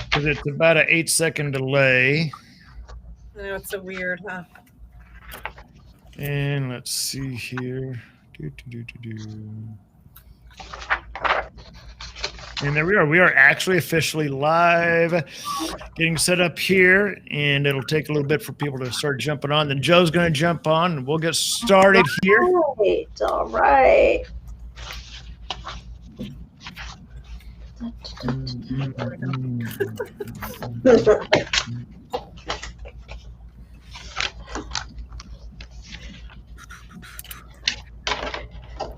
because it's about an 8-second delay. I know, it's so weird, huh? And let's see here. And there we are. We are actually officially live, getting set up here, and it'll take a little bit for people to start jumping on. Then Joe's going to jump on, and we'll get started here. All right.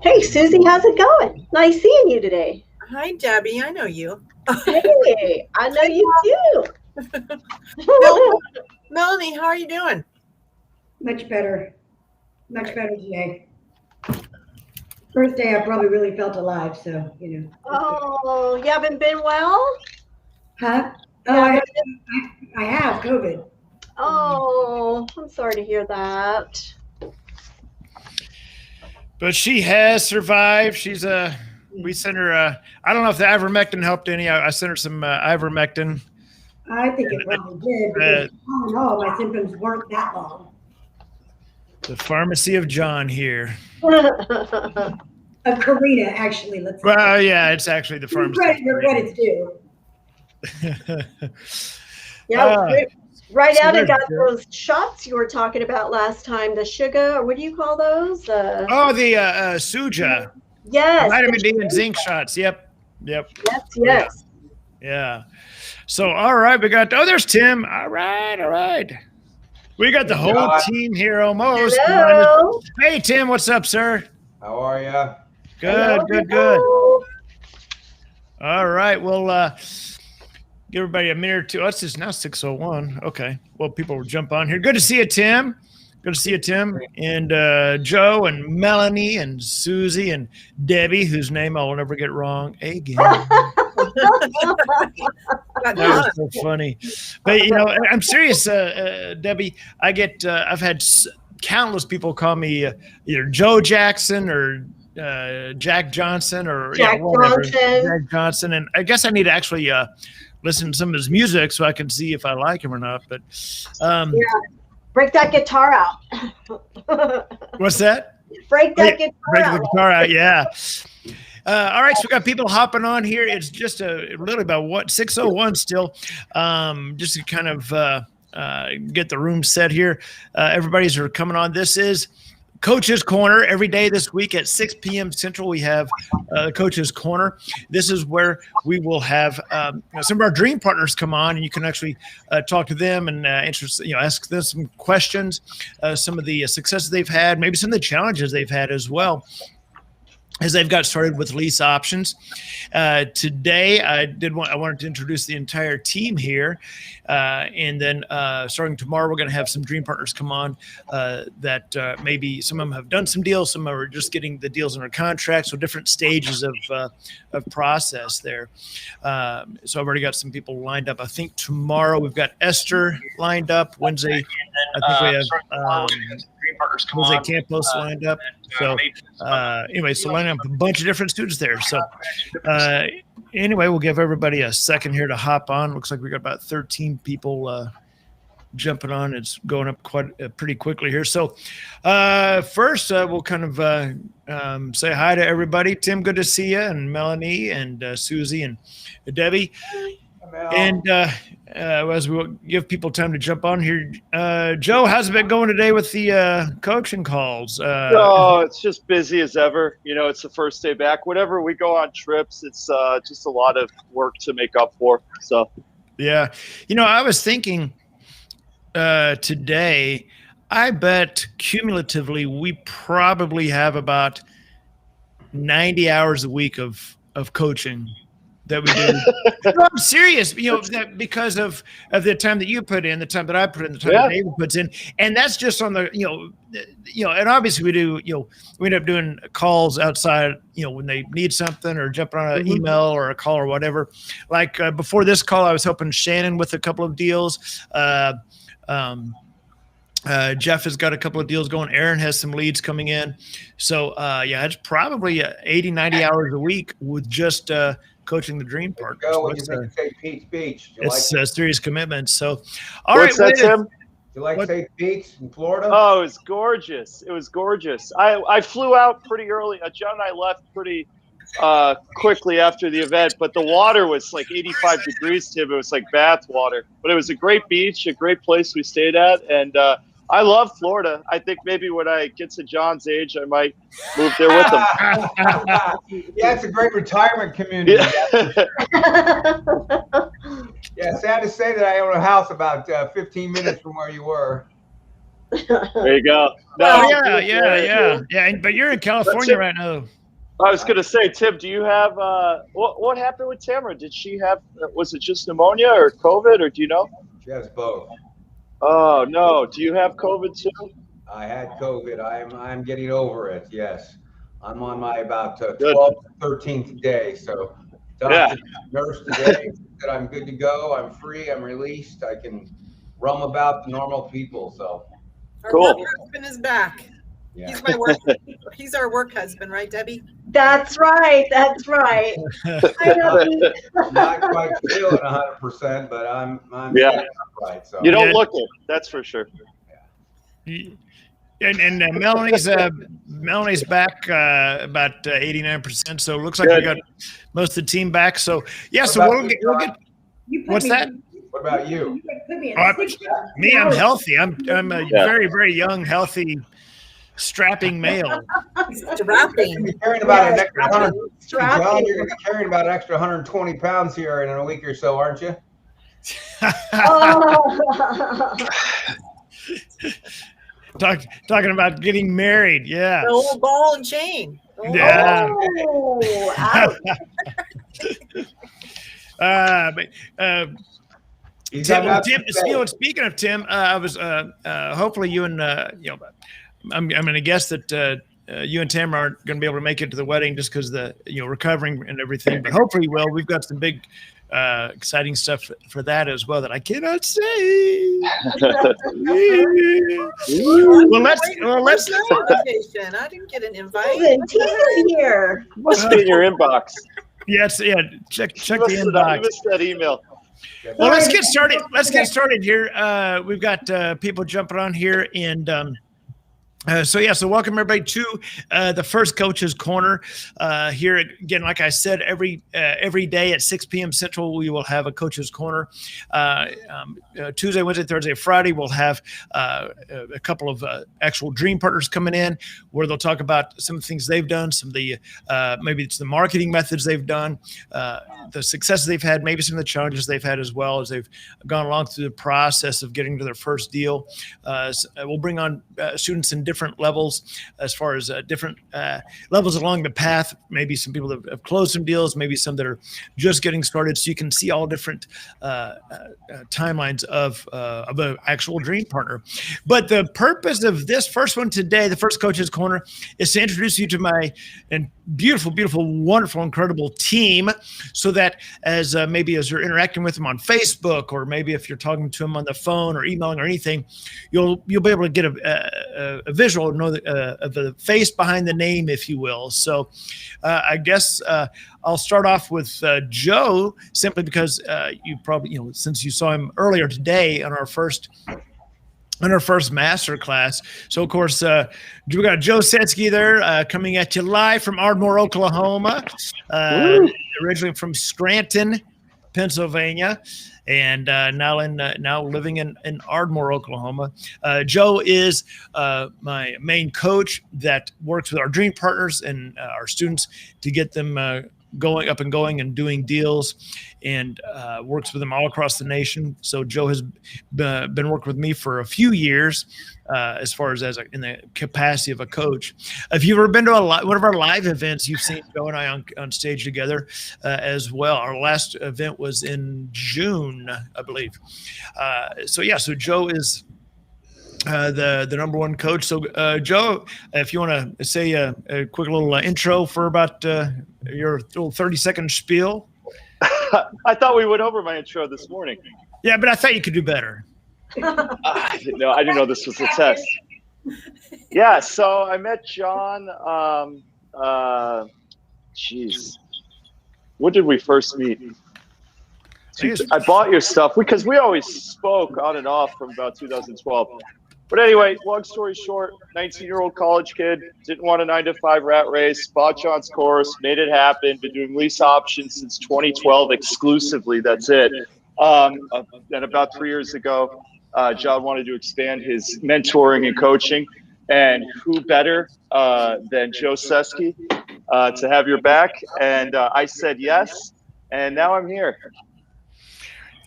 Hey, Susie, how's it going? Nice seeing you today. Hi, Debbie. I know you. Hey, I know you too. Melanie, how are you doing? Much better. Much better today. First day I probably really felt alive, so, you know. Oh, you haven't been well? Huh? Oh, I have COVID. Oh, I'm sorry to hear that. But she has survived. She's we sent her. I don't know if the ivermectin helped any. I sent her some ivermectin. I think it probably did, because all in all, my symptoms weren't that long. The pharmacy of John here. Of Karina, actually. Let's. Well, yeah, it's actually the pharmacy. Credit's due. Yeah, right out and got those shots you were talking about last time. The sugar, or what do you call those? The Suja. Yes. Vitamin D and zinc shots. Yep. Yes. Yeah. So, all right, we got. Oh, there's Tim. All right. We got the whole team here almost. Hello. Hey, Tim, what's up, sir? How are you? Good. All right, well, give everybody a minute or two. Oh, it's just now 6:01. Okay, well, people will jump on here. Good to see you, Tim. Good to see you, Tim. And Joe and Melanie and Susie and Debbie, whose name I will never get wrong again. That was so funny. But, you know, I'm serious, Debbie. I've had countless people call me either Joe Jackson or Jack Johnson or whatever. Jack Johnson. And I guess I need to actually listen to some of his music so I can see if I like him or not. But break that guitar out. What's that? Break that guitar break out. the guitar out, yeah. All right, so we got people hopping on here. It's just really about 6:01 still. Just to kind of get the room set here. Everybody's coming on. This is Coach's Corner. Every day this week at 6 p.m. Central, we have Coach's Corner. This is where we will have some of our dream partners come on, and you can actually talk to them and ask them some questions, some of the successes they've had, maybe some of the challenges they've had as well, as they've got started with lease options. Today, I wanted to introduce the entire team here. And then starting tomorrow, we're going to have some dream partners come on that maybe some of them have done some deals. Some are just getting the deals under contract. So different stages of process there. So I've already got some people lined up. I think tomorrow we've got Esther lined up. Wednesday, I think we have Jose Campos lined up. So anyway, so lining up a bunch of different students there. So anyway, we'll give everybody a second here to hop on. Looks like we got about 13 people jumping on. It's going up quite pretty quickly here. So first, we'll kind of say hi to everybody. Tim, good to see you, and Melanie and Susie and Debbie. And as we give people time to jump on here, Joe, how's it been going today with the coaching calls? It's just busy as ever. You know, it's the first day back. Whenever we go on trips, it's just a lot of work to make up for. So, yeah. You know, I was thinking today, I bet cumulatively we probably have about 90 hours a week of coaching that we do. No, I'm serious, you know, that because of the time that you put in, the time that I put in, the time that David puts in, and that's just on the, you know, and obviously we do, you know, we end up doing calls outside, you know, when they need something or jumping on an email or a call or whatever. Like before this call, I was helping Shannon with a couple of deals. Jeff has got a couple of deals going. Aaron has some leads coming in. So, it's probably 80, 90 hours a week with just coaching the Dream Partners. Go when you think St. Pete's Beach. It's a serious commitment. So, all What's right, that, Tim? You like St. Pete's in Florida? Oh, it was gorgeous. It was gorgeous. I flew out pretty early. John and I left pretty quickly after the event, but the water was like 85 degrees, Tim. It was like bath water. But it was a great beach, a great place we stayed at. And I love Florida. I think maybe when I get to John's age, I might move there with him. Yeah, it's a great retirement community. Yeah. Yeah, sad to say that I own a house about 15 minutes from where you were. There you go. No, yeah. But you're in California right now. I was going to say, Tim, do you have what happened with Tamara? Did she have? Was it just pneumonia or COVID, or do you know? She has both. Oh no! Do you have COVID too? I had COVID. I'm getting over it. Yes, I'm on my about 12th to 13th day. So, nurse today said I'm good to go. I'm free. I'm released. I can roam about the normal people. So, Our work husband is back. yeah. He's my work. He's our work husband, right, Debbie? That's right. That's right. Not quite feeling 100%, but I'm right. So you don't look it. That's for sure. And Melanie's back about 89%. So it looks like we got most of the team back. So yeah, so we'll get. What's that? What about you? Me, I'm healthy. I'm a very, very young, healthy, strapping male. Strapping. You're carrying about an extra 100. John, you're going to be carrying about an extra 120 pounds here in a week or so, aren't you? Talking about getting married, yeah. The old ball and chain. Yeah. Tim, speaking of Tim, I was hopefully you and I'm going to guess that you and Tamara aren't going to be able to make it to the wedding just because the recovering and everything. But hopefully, we've got some big, exciting stuff for that as well that I cannot say. Let's. I didn't get an invite. Here. Must be in your inbox. Yes, yeah. Check the inbox. You missed that email. Well, let's get started. Here. We've got people jumping on here, and so welcome everybody to the first Coach's Corner. Here again, like I said, every day at 6 p.m. Central, we will have a Coach's Corner. Tuesday, Wednesday, Thursday, Friday, we'll have a couple of actual Dream Partners coming in where they'll talk about some of the things they've done, some of the maybe it's the marketing methods they've done, the successes they've had, maybe some of the challenges they've had as well as they've gone along through the process of getting to their first deal. We'll bring on students in different levels as far as different levels along the path, maybe some people that have closed some deals, maybe some that are just getting started, so you can see all different timelines of an actual Dream Partner. But the purpose of this first one today, the first Coach's Corner, is to introduce you to my beautiful, wonderful, incredible team, so that as maybe as you're interacting with them on Facebook, or maybe if you're talking to them on the phone or emailing or anything, you'll be able to get a visual, know of the face behind the name, if you will. So I guess I'll start off with Joe, simply because you probably, since you saw him earlier today on our first Masterclass. So, of course, we got Joe Setsky there coming at you live from Ardmore, Oklahoma, originally from Scranton, Pennsylvania, and now living in Ardmore, Oklahoma. Joe is my main coach that works with our Dream Partners and our students to get them going and doing deals, and works with them all across the nation. So Joe has been working with me for a few years as far as in the capacity of a coach. If you've ever been to one of our live events, you've seen Joe and I on stage together as well. Our last event was in June, I believe. So Joe is the number one coach. So Joe, if you want to say a quick little intro for about your little 30-second spiel. I thought we went over my intro this morning. Yeah, but I thought you could do better. I didn't know this was a test. Yeah, so I met John when did we first meet? I bought your stuff because we always spoke on and off from about 2012. But anyway, long story short, 19-year-old college kid, didn't want a 9-to-5 rat race, bought John's course, made it happen, been doing lease options since 2012 exclusively. That's it. Then about 3 years ago, John wanted to expand his mentoring and coaching. And who better than Joe Seski to have your back? And I said yes. And now I'm here.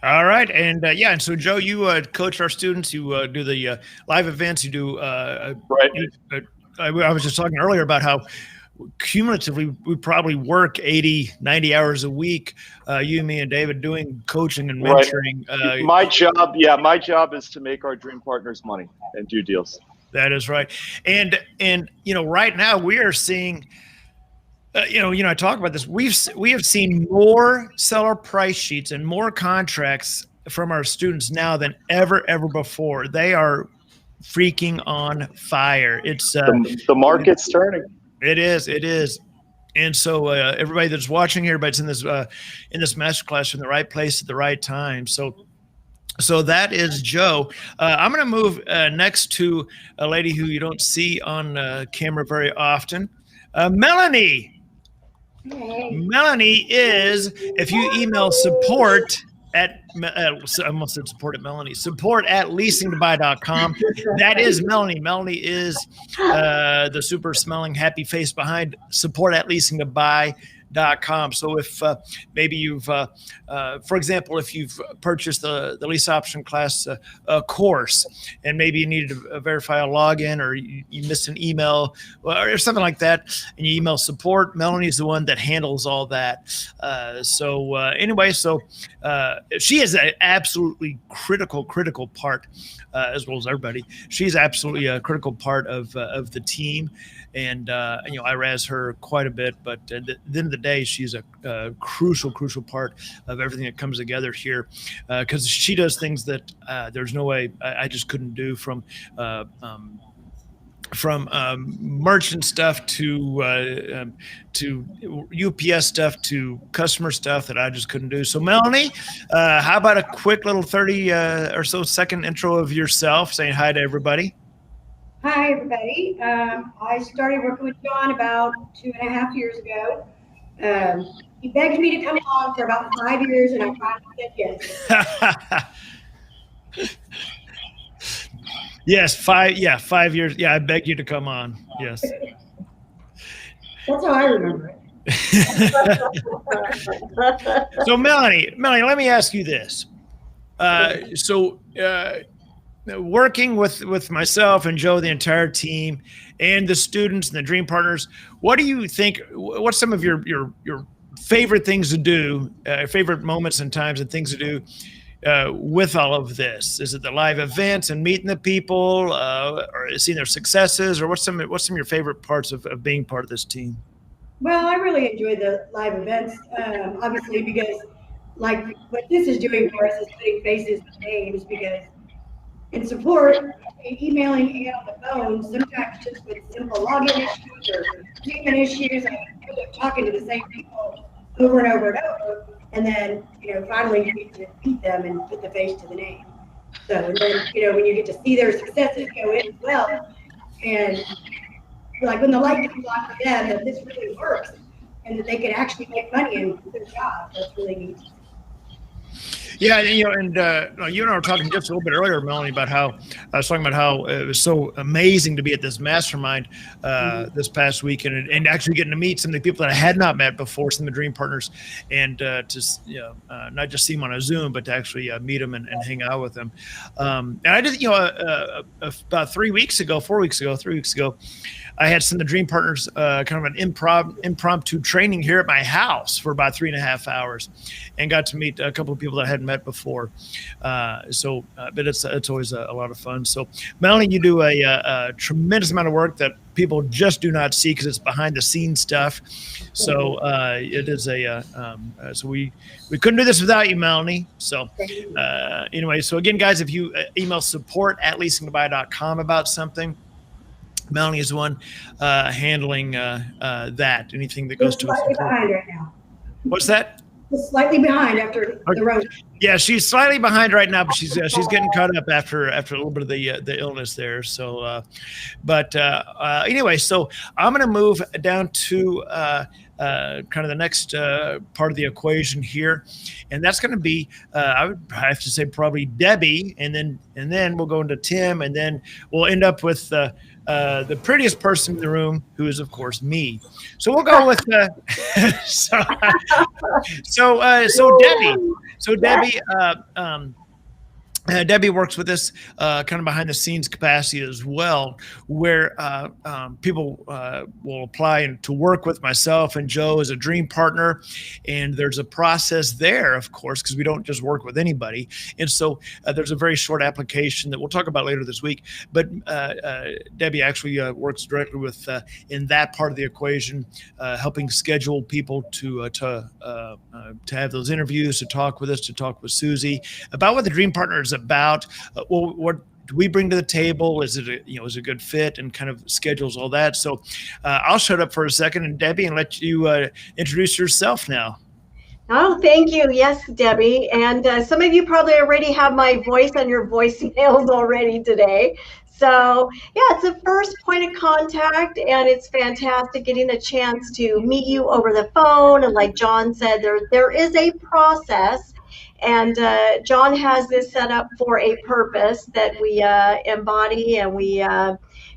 All right, and and so Joe, you coach our students. You do the live events. You do right. I was just talking earlier about how cumulatively we probably work 80, 90 hours a week. You, me, and David doing coaching and mentoring. Right. My job is to make our dream partners money and do deals. That is right, and right now we are seeing. I talk about this. We have seen more seller price sheets and more contracts from our students now than ever before. They are freaking on fire. It's the market's turning. It is. And so everybody that's watching here, everybody's in this masterclass in the right place at the right time. So that is Joe. I'm going to move next to a lady who you don't see on camera very often, Melanie. Melanie is, if you email support at I almost said support at Melanie, support at leasingtobuy.com. That is Melanie. Melanie is the super smelling happy face behind support at leasingtobuy.com. So if maybe you've, for example, if you've purchased the lease option class course and maybe you needed to verify a login or you missed an email or something like that, and you email support, Melanie's the one that handles all that. Anyway, she is an absolutely critical part, as well as everybody. She's absolutely a critical part of the team. And, I razz her quite a bit, but at the end of the day, she's a crucial part of everything that comes together here, because she does things that there's no way I just couldn't do, from merchant stuff to UPS stuff to customer stuff that I just couldn't do. So Melanie, how about a quick little 30 or so second intro of yourself, saying hi to everybody? Hi, everybody. I started working with John about 2.5 years ago. He begged me to come along for about 5 years, and I finally said yes. Yes, 5 years. Yeah, I begged you to come on. Yes. That's how I remember it. So Melanie, let me ask you this. Working with myself and Joe, the entire team, and the students and the dream partners, what do you think? What's some of your favorite things to do, favorite moments and times and things to do with all of this? Is it the live events and meeting the people, or seeing their successes, or what's some of your favorite parts of being part of this team? Well, I really enjoy the live events, obviously, because like what this is doing for us is putting faces to names, because in support, emailing and on the phone, sometimes just with simple login issues or payment issues, I end up talking to the same people over and over and over. And then, finally you get to meet them and put the face to the name. So, and then, when you get to see their successes go in as well, and like when the light comes on for them that this really works and that they can actually make money and do their job, that's really neat. Yeah, you and I were talking just a little bit earlier, Melanie, about how I was talking about how it was so amazing to be at this mastermind this past weekend, and actually getting to meet some of the people that I had not met before, some of the dream partners, and to not just see them on a Zoom, but to actually meet them and hang out with them. And I did, about 3 weeks ago, I had some of the dream partners, kind of an impromptu training here at my house for about 3.5 hours, and got to meet a couple of people that I hadn't met before. But it's always a lot of fun. So Melanie, you do a tremendous amount of work that people just do not see because it's behind the scenes stuff. So it is so we couldn't do this without you, Melanie. So anyway, so again, guys, if you email support at leasingtobuy.com about something, Melanie is the one handling that. Anything that goes to us. Behind right now. What's that? Just slightly behind after the road. Yeah, she's slightly behind right now, but she's getting caught up after a little bit of the illness there. So, anyway, so I'm going to move down to kind of the next part of the equation here, and that's going to be I would have to say probably Debbie, and then we'll go into Tim, and then we'll end up with the prettiest person in the room, who is of course me. So we'll go with so Debbie. So Debbie, Debbie works with us kind of behind the scenes capacity as well, where people will apply to work with myself and Joe as a dream partner. And there's a process there, of course, because we don't just work with anybody. And so there's a very short application that we'll talk about later this week. But Debbie actually works directly with, in that part of the equation, helping schedule people to have those interviews, to talk with us, to talk with Susie about what the dream partner is about. What do we bring to the table? Is it is a good fit, and kind of schedules all that. So I'll shut up for a second, and Debbie, and let you introduce yourself now. Oh, thank you. Yes, Debbie. And some of you probably already have my voice on your voicemails already today. So yeah, it's a first point of contact, and it's fantastic getting a chance to meet you over the phone. And like John said, there is a process. And John has this set up for a purpose that we embody, and we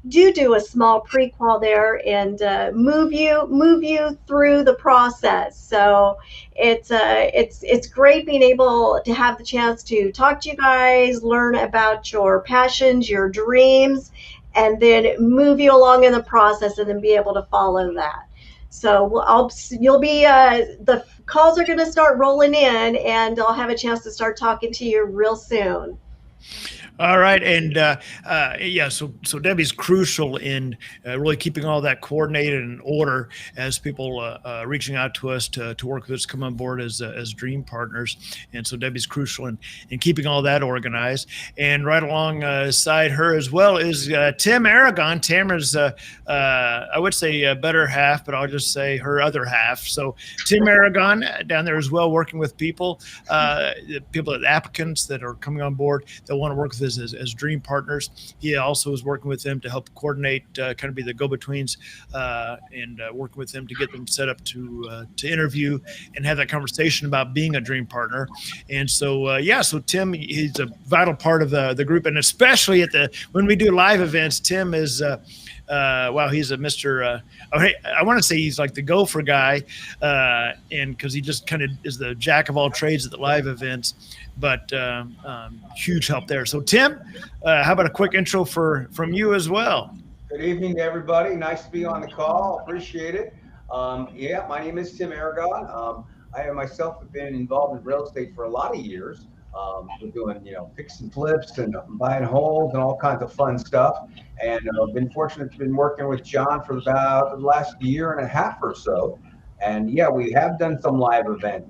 do a small prequel there and move you through the process. So it's great being able to have the chance to talk to you guys, learn about your passions, your dreams, and then move you along in the process, and then be able to follow that. So the calls are going to start rolling in, and I'll have a chance to start talking to you real soon. All right, and so Debbie's crucial in really keeping all that coordinated and in order as people reaching out to us to work with us, come on board as dream partners. And so Debbie's crucial in keeping all that organized. And right alongside her as well is Tim Aragon. Tamara's I would say a better half, but I'll just say her other half. So Tim Aragon down there as well, working with people, applicants that are coming on board that want to work with us as dream partners. He also is working with them to help coordinate, kind of be the go-betweens, and working with them to get them set up to interview and have that conversation about being a dream partner. And so so Tim, he's a vital part of the group, and especially when we do live events, Tim is he's a Mr. I want to say he's like the gopher guy, and because he just kind of is the jack of all trades at the live events, but huge help there. So Tim, how about a quick intro from you as well? Good evening to everybody. Nice to be on the call. Appreciate it. My name is Tim Aragon. I myself have been involved in real estate for a lot of years. We're doing, fix and flips and buying homes and all kinds of fun stuff. And I've been fortunate to been working with John for about the last year and a half or so. And we have done some live events.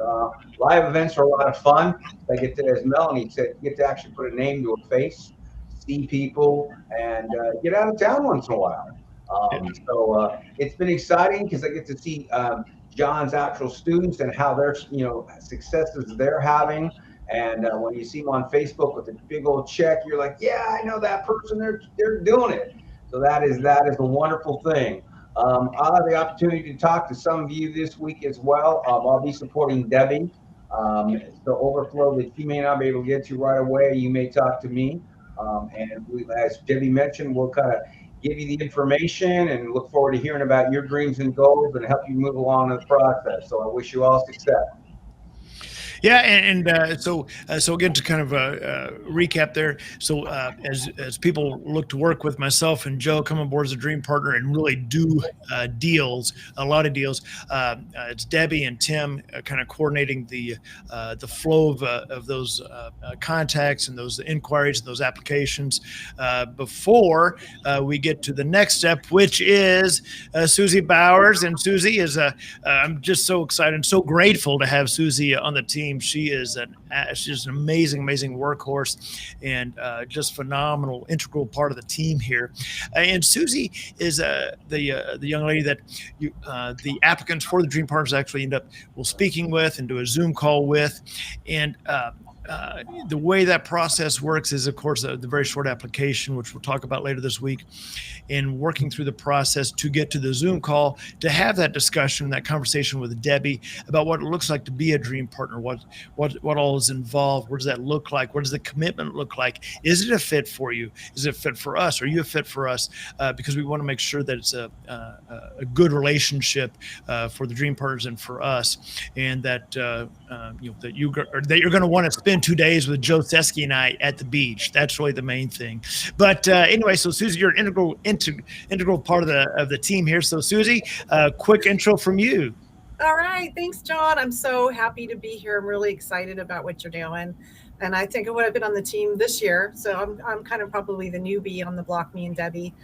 Live events are a lot of fun. I get to, as Melanie said, you get to actually put a name to a face, see people, and get out of town once in a while. So it's been exciting because I get to see John's actual students and how their successes they're having. And when you see them on Facebook with a big old check, you're like, yeah, I know that person. They're doing it. So that is a wonderful thing. I'll have the opportunity to talk to some of you this week as well. I'll be supporting Debbie. The overflow that she may not be able to get to right away, you may talk to me. As Debbie mentioned, we'll kind of give you the information and look forward to hearing about your dreams and goals and help you move along in the process. So I wish you all success. Yeah, and so again, to kind of recap there, so as people look to work with myself and Joe, come on board as a dream partner and really do deals, a lot of deals, it's Debbie and Tim kind of coordinating the flow of those contacts and those inquiries and those applications before we get to the next step, which is Susie Bowers. And Susie is I'm just so excited and so grateful to have Susie on the team. team. She's an amazing workhorse, and just phenomenal, integral part of the team here. And Susie is the young lady that the applicants for the Dream Partners actually end up speaking with and do a Zoom call with, and the way that process works is, of course, the very short application, which we'll talk about later this week, and working through the process to get to the Zoom call to have that discussion, that conversation with Debbie about what it looks like to be a dream partner, what all is involved, what does that look like, what does the commitment look like, is it a fit for you, is it a fit for us, are you a fit for us, because we want to make sure that it's a good relationship for the dream partners and for us, and that that you're going to want to spend 2 days with Joe Seski and I at the beach. That's really the main thing. But anyway, so Susie, you're an integral part of the team here. So Susie, quick intro from you. All right. Thanks, John. I'm so happy to be here. I'm really excited about what you're doing. And I think I would have been on the team this year. So I'm kind of probably the newbie on the block, me and Debbie.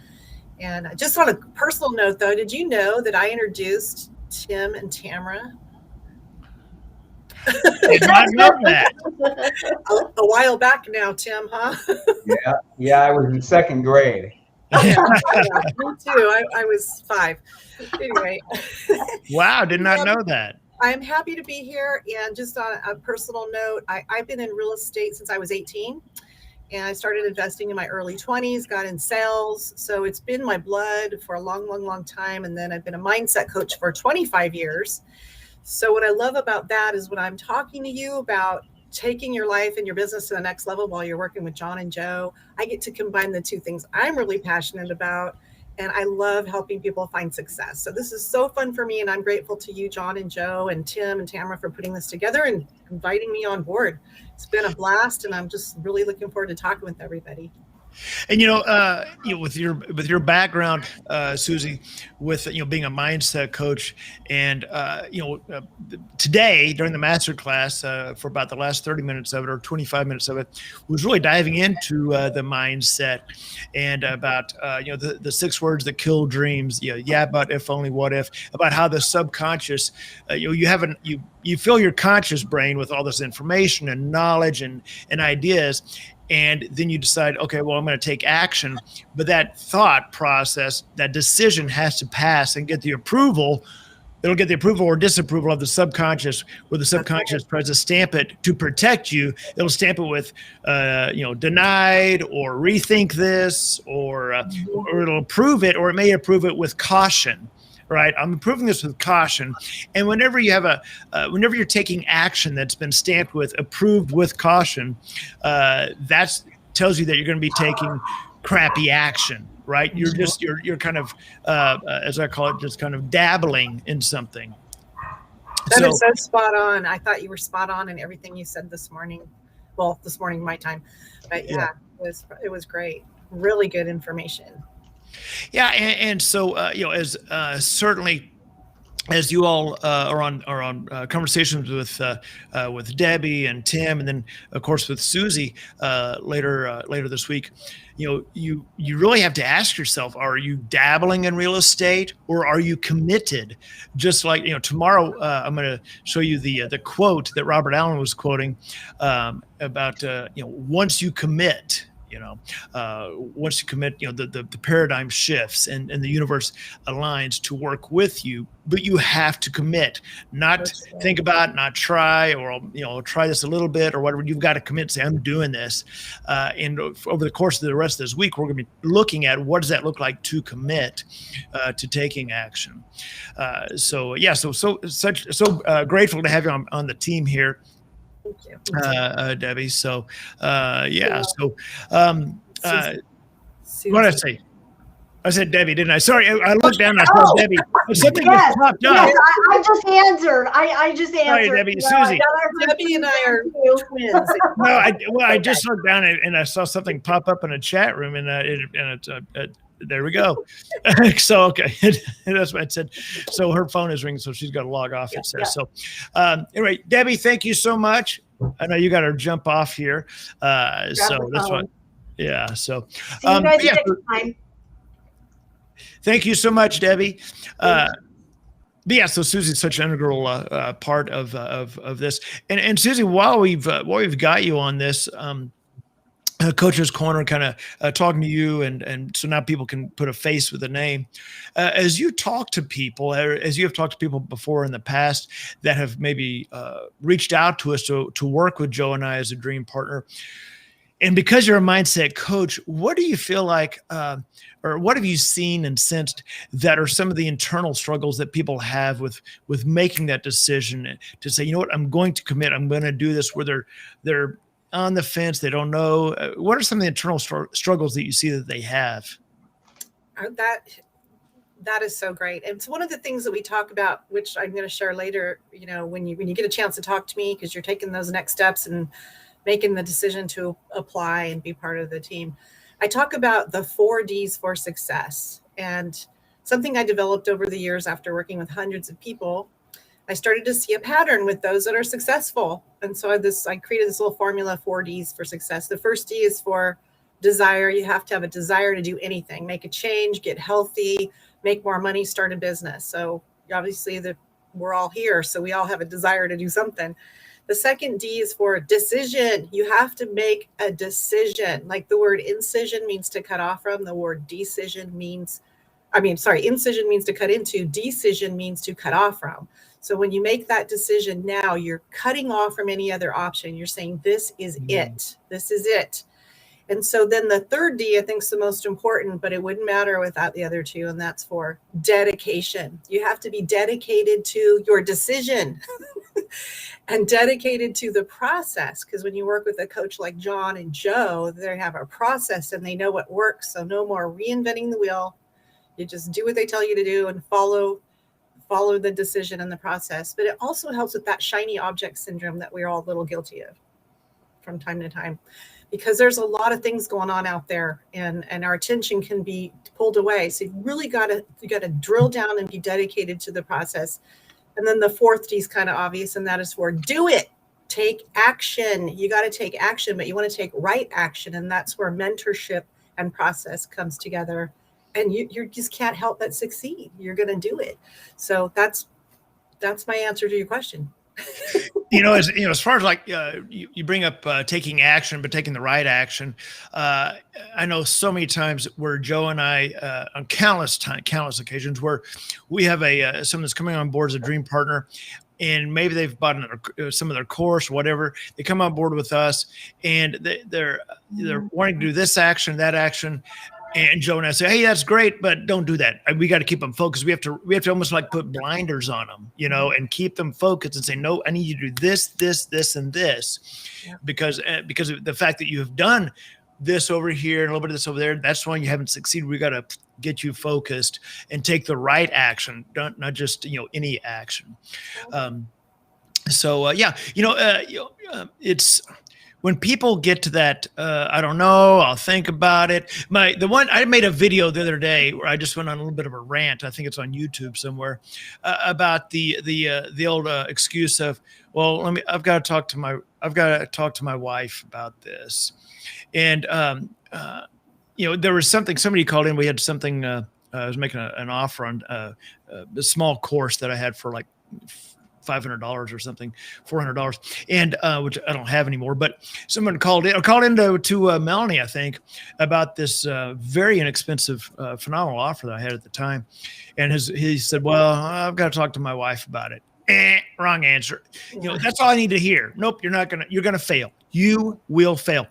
And just on a personal note, though, did you know that I introduced Tim and Tamara? Did not know that. A while back now, Tim, huh? Yeah, I was in second grade. Yeah, me too. I was 5. Anyway. Wow, did not know that. I'm happy to be here. And just on a personal note, I've been in real estate since I was 18. And I started investing in my early 20s, got in sales. So it's been my blood for a long time. And then I've been a mindset coach for 25 years. So what I love about that is when I'm talking to you about taking your life and your business to the next level while you're working with John and Joe, I get to combine the two things I'm really passionate about. And I love helping people find success. So this is so fun for me. And I'm grateful to you, John and Joe and Tim and Tamara, for putting this together and inviting me on board. It's been a blast. And I'm just really looking forward to talking with everybody. And with your background, Susie, with being a mindset coach, and today during the masterclass for about the last 30 minutes of it or 25 minutes of it was really diving into the mindset and about the 6 words that kill dreams. But if only, what if, about how the subconscious you fill your conscious brain with all this information and knowledge and ideas. And then you decide, okay, well, I'm going to take action. But that thought process, that decision has to pass and get the approval. It'll get the approval or disapproval of the subconscious, where the subconscious tries to stamp it to protect you. It'll stamp it with, denied or rethink this, or it'll approve it, or it may approve it with caution. Right, I'm approving this with caution, and whenever you have whenever you're taking action that's been stamped with approved with caution, that tells you that you're going to be taking crappy action. Right, you're kind of, as I call it, just kind of dabbling in something. That is so spot on. I thought you were spot on in everything you said this morning. Well, this morning my time, but it was great. Really good information. Yeah, and so as certainly as you all are on conversations with Debbie and Tim, and then of course with Susie later this week, you really have to ask yourself: are you dabbling in real estate, or are you committed? Just like tomorrow, I'm going to show you the quote that Robert Allen was quoting about once you commit. Once you commit, the paradigm shifts and the universe aligns to work with you, but you have to commit, not think about, not try, or, try this a little bit or whatever. You've got to commit, say, I'm doing this. And over the course of the rest of this week, we're going to be looking at what does that look like to commit to taking action. So grateful to have you on the team here. Debbie. So, what did I say? I said Debbie, didn't I? Sorry, I looked down and I saw Debbie. Something yes, popped up. Yes, I just answered. I just answered. Sorry, Debbie. Susie. Debbie and I are twins. No, I just looked down and I saw something pop up in a chat room, and there we go. So, okay. That's what it said. So her phone is ringing, so she's got to log off, it says. So anyway, Debbie, thank you so much. I know you got to jump off here. So that's what, yeah. So, see you guys next time. Thank you so much, Debbie. But yeah, so Susie's such an integral part of this. And Susie, while we've got you on this, Coach's Corner, kind of talking to you, and so now people can put a face with a name. As you talk to people, as you have talked to people before in the past that have maybe reached out to us to work with Joe and I as a dream partner, and because you're a mindset coach, what do you feel like, or what have you seen and sensed that are some of the internal struggles that people have with making that decision to say, you know what, I'm going to commit, I'm going to do this, where they're on the fence, they don't know? What are some of the internal struggles that you see that they have? That is so great. And it's one of the things that we talk about, which I'm going to share later, when you get a chance to talk to me, because you're taking those next steps and making the decision to apply and be part of the team. I talk about the 4 Ds for success, and something I developed over the years after working with hundreds of people. I started to see a pattern with those that are successful. And so I created this little formula, 4 Ds for success. The first D is for desire. You have to have a desire to do anything, make a change, get healthy, make more money, start a business. So obviously we're all here, so we all have a desire to do something. The second D is for decision. You have to make a decision. Like the word incision means to cut off from. The word incision means to cut into. Decision means to cut off from. So when you make that decision now, you're cutting off from any other option. You're saying, this is it. This is it. And so then the third D, I think, is the most important, but it wouldn't matter without the other two. And that's for dedication. You have to be dedicated to your decision and dedicated to the process. Because when you work with a coach like John and Joe, they have a process and they know what works. So no more reinventing the wheel. You just do what they tell you to do and follow the decision and the process. But it also helps with that shiny object syndrome that we're all a little guilty of from time to time, because there's a lot of things going on out there, and our attention can be pulled away. So you really got to drill down and be dedicated to the process. And then the fourth D is kind of obvious, and that is for do it. Take action. You got to take action, but you want to take right action. And that's where mentorship and process comes together. And you just can't help but succeed. You're going to do it. So that's my answer to your question. As far as like you bring up taking action, but taking the right action. I know so many times where Joe and I, on countless occasions, where we have someone that's coming on board as a dream partner, and maybe they've bought some of their course, whatever. They come on board with us, and they're wanting to do this action, that action. And Joe and I say, hey, that's great, but don't do that. We got to keep them focused. We have to almost like put blinders on them, and keep them focused and say, no, I need you to do this, and this, because of the fact that you have done this over here and a little bit of this over there. That's why you haven't succeeded. We got to get you focused and take the right action, not just any action. It's. When people get to that, I don't know, I'll think about it. I made a video the other day where I just went on a little bit of a rant. I think it's on YouTube somewhere, about the old excuse of, well, I've got to talk to my wife about this. And there was somebody called in. We had something. I was making an offer on a small course that I had for like $500 or something, $400, and which I don't have anymore. But someone called in to Melanie, I think, about this very inexpensive, phenomenal offer that I had at the time. And he said, well, I've got to talk to my wife about it. Wrong answer. That's all I need to hear. Nope, you're going to fail. You will fail.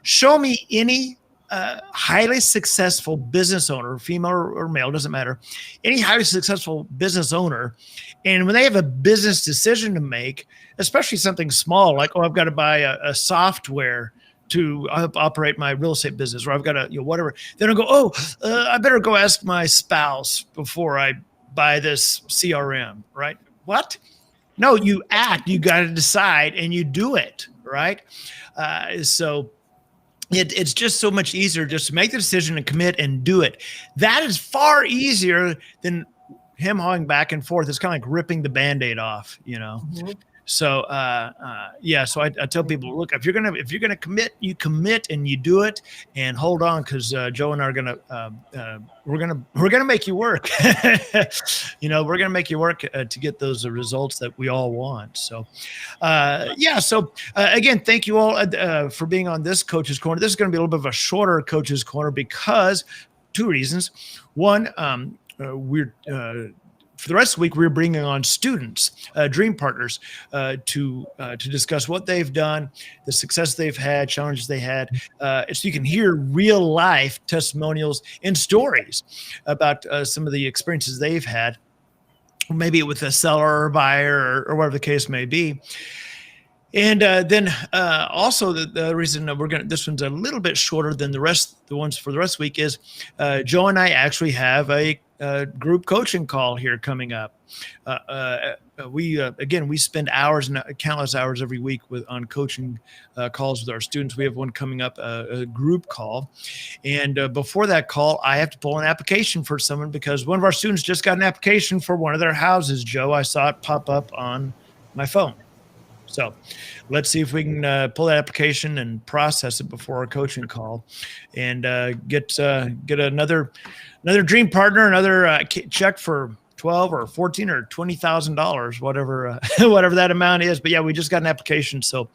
Show me any highly successful business owner, female or male, doesn't matter, any highly successful business owner, and when they have a business decision to make, especially something small, like, I've got to buy a software to operate my real estate business, or I've got to, whatever, then I'll go, I better go ask my spouse before I buy this CRM, right? What? No, you act, you got to decide, and you do it, right? It's just so much easier just to make the decision and commit and do it. That is far easier than him hawing back and forth. It's kind of like ripping the Band-Aid off, Mm-hmm. So so I tell people, look, if you're gonna commit, you commit and you do it, and hold on, because Joe and I are gonna we're gonna make you work. We're gonna make you work to get those results that we all want. So again, thank you all for being on this Coach's Corner. This is going to be a little bit of a shorter Coach's Corner because two reasons. One, we're for the rest of the week, we're bringing on students, dream partners, to discuss what they've done, the success they've had, challenges they had, so you can hear real life testimonials and stories about some of the experiences they've had, maybe with a seller or buyer or whatever the case may be. And then also the reason that this one's a little bit shorter than the ones for the rest of the week is Joe and I actually have a group coaching call here coming up. We spend hours and countless hours every week on coaching calls with our students. We have one coming up, a group call. And before that call, I have to pull an application for someone because one of our students just got an application for one of their houses, Joe. I saw it pop up on my phone. So let's see if we can pull that application and process it before our coaching call, and get another dream partner, another check for $12,000 or $14,000 or $20,000, whatever that amount is. But yeah, we just got an application. So,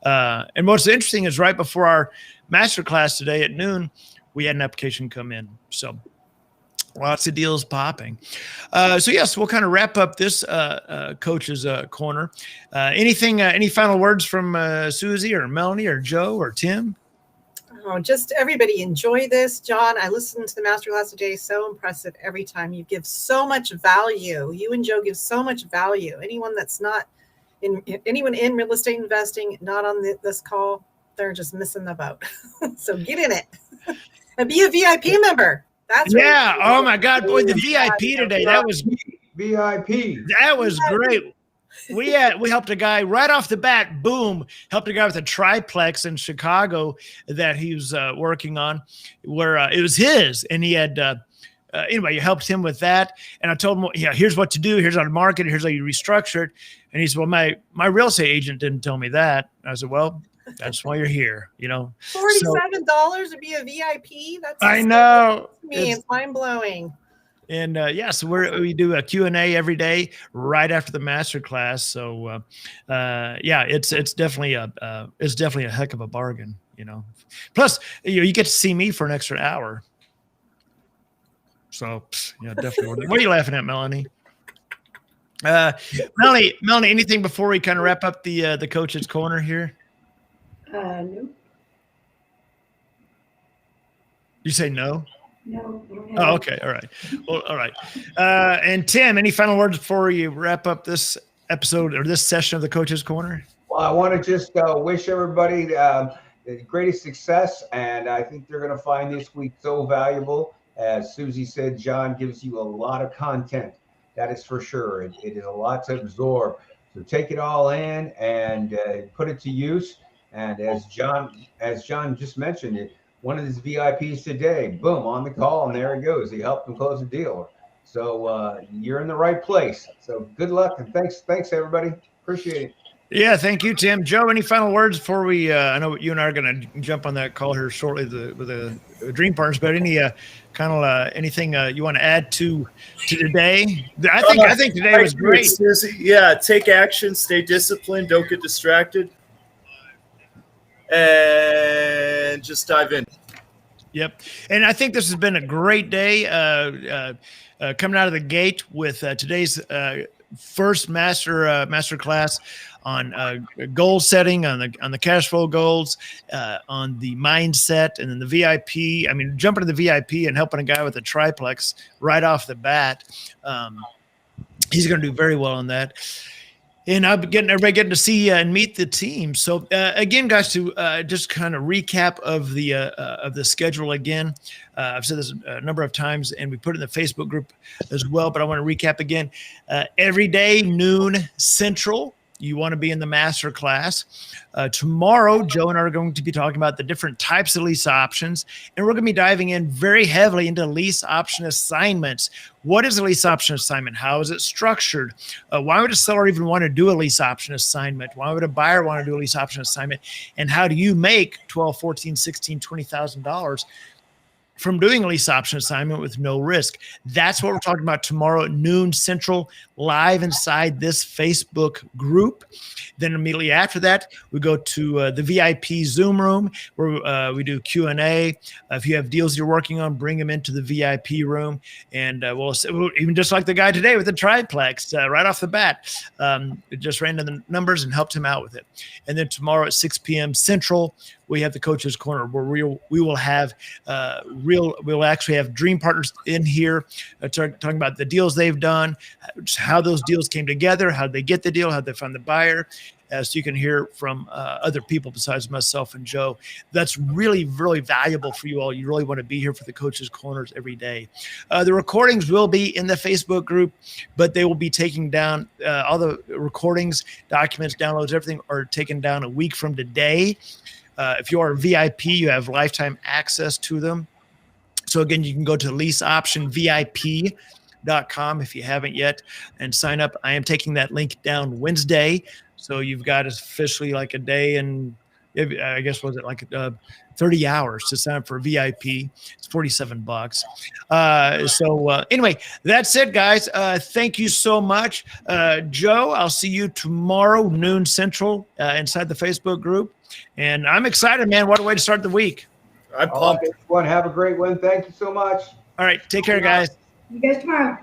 and what's interesting is right before our masterclass today at noon, we had an application come in. So. Lots of deals popping. So yes, we'll kind of wrap up this Coach's Corner. Any final words from Susie or Melanie or Joe or Tim? Oh, just everybody enjoy this. John, I listened to the masterclass today. So impressive every time. You give so much value. You and Joe give so much value. Anyone that's not anyone in real estate investing, not on this call, they're just missing the boat. So get in it and be a VIP member. That's oh my God, boy, the VIP today. That was VIP. That was great. We helped a guy right off the bat. Boom, helped a guy with a triplex in Chicago that he was working on, where it was his, and he had. Anyway, you helped him with that, and I told him, here's what to do. Here's how to market it. Here's how you restructure it. And he said, well, my real estate agent didn't tell me that. I said, well, that's why you're here, $47 to be a VIP. That's I know. It's mind blowing. And so we do a Q&A every day right after the masterclass. So it's definitely a heck of a bargain, Plus, you get to see me for an extra hour. So definitely. What are you laughing at, Melanie? Melanie, anything before we kind of wrap up the Coach's Corner here? No. You say no? No. Oh, okay. All right. Well, all right. And Tim, any final words before you wrap up this episode or this session of the Coach's Corner? Well, I want to just wish everybody the greatest success, and I think they're going to find this week so valuable. As Susie said, John gives you a lot of content. That is for sure. It is a lot to absorb. So take it all in and put it to use. And as John just mentioned, one of his VIPs today, boom, on the call, and there he goes. He helped him close a deal. So you're in the right place. So good luck, and thanks everybody. Appreciate it. Yeah, thank you, Tim. Joe, any final words before we? I know you and I are going to jump on that call here shortly with the Dream Partners, but any anything you want to add to today? I think today was great. Yeah, take action, stay disciplined, don't get distracted, and just dive in. Yep, and I think this has been a great day. Coming out of the gate with today's first master class on goal setting, on the cash flow goals, on the mindset, and then the VIP. I mean, jumping to the VIP and helping a guy with a triplex right off the bat. He's going to do very well on that. And everybody getting to see and meet the team. So again, guys, to just kind of recap of the schedule again. I've said this a number of times, and we put it in the Facebook group as well. But I want to recap again. Every day, noon Central, you want to be in the Masterclass. Tomorrow, Joe and I are going to be talking about the different types of lease options, and we're going to be diving in very heavily into lease option assignments. What is a lease option assignment? How is it structured? Why would a seller even want to do a lease option assignment? Why would a buyer want to do a lease option assignment? And how do you make $12,000, $14,000, $16,000, $20,000 from doing a lease option assignment with no risk? That's what we're talking about tomorrow at noon Central, live inside this Facebook group. Then immediately after that, we go to the VIP Zoom room where we do Q&A. If you have deals you're working on, bring them into the VIP room. And we'll even just like the guy today with the triplex right off the bat, it just ran the numbers and helped him out with it. And then tomorrow at 6 p.m. Central, we have the Coach's Corner where we will have we'll actually have dream partners in here talking about the deals they've done, how those deals came together, how they get the deal, how they find the buyer. So you can hear from other people besides myself and Joe. That's really, really valuable for you all. You really want to be here for the Coach's Corners every day. The recordings will be in the Facebook group, but they will be taking down all the recordings, documents, downloads, everything are taken down a week from today. If you are a VIP, you have lifetime access to them. So again, you can go to leaseoptionvip.com if you haven't yet and sign up. I am taking that link down Wednesday. So you've got officially like a day and I guess, was it like 30 hours to sign up for a VIP. It's $47. Anyway, that's it, guys. Thank you so much. Joe, I'll see you tomorrow, noon Central, inside the Facebook group. And I'm excited, man. What a way to start the week. I'm pumped. Everyone, have a great one. Thank you so much. All right. Take care, guys. You guys tomorrow.